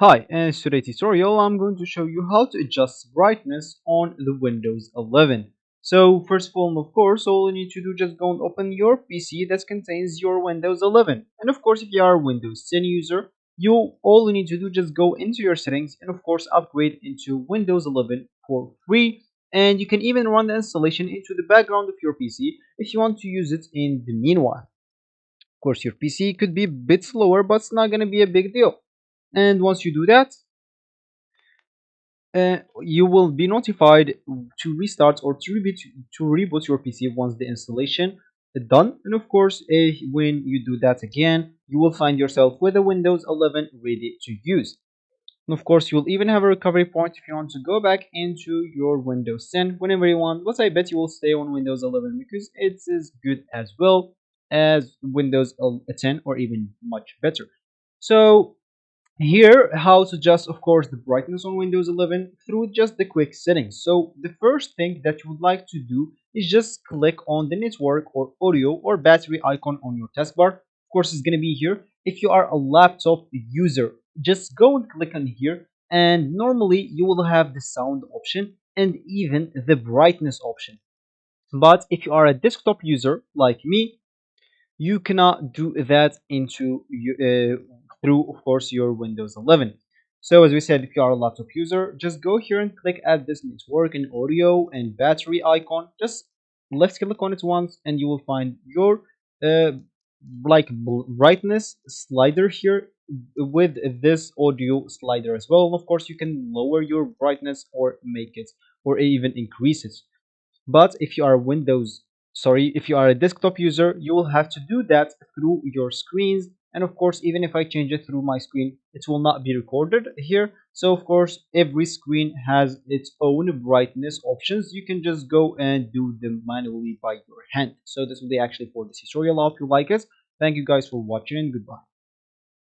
Hi, in today's tutorial I'm going to show you how to adjust brightness on the Windows 11. So first of all, all you need to do just go and open your PC that contains your Windows 11. And of course, if you are a Windows 10 user, all you need to do just go into your settings and of course upgrade into Windows 11 for free. And you can even run the installation into the background of your PC if you want to use it in the meanwhile. Of course, your PC could be a bit slower, but it's not going to be a big deal. And once you do that, you will be notified to restart or to reboot your PC once the installation is done. And of course, when you do that again, you will find yourself with a Windows 11 ready to use. And of course, you'll even have a recovery point if you want to go back into your Windows 10 whenever you want. But I bet you will stay on Windows 11 because it's as good as well as Windows 10 or even much better. So here how to adjust of course the brightness on Windows 11 through just the quick settings. So the first thing that you would like to do is just click on the network or audio or battery icon on your taskbar. Of course it's going to be here. If you are a laptop user, just go and click on here, and normally you will have the sound option and even the brightness option. But if you are a desktop user like me, you cannot do that through of course your Windows 11. So as we said, if you are a laptop user, just go here and click at this network and audio and battery icon. Just left click on it once and you will find your uh, brightness slider here with this audio slider as well. Of course you can lower your brightness or make it or even increase it. But if you are a desktop user, you will have to do that through your screens. And of course, even if I change it through my screen, it will not be recorded here. So of course, every screen has its own brightness options. You can just go and do them manually by your hand. So this will be actually for this tutorial. I hope you like it. Thank you guys for watching and goodbye.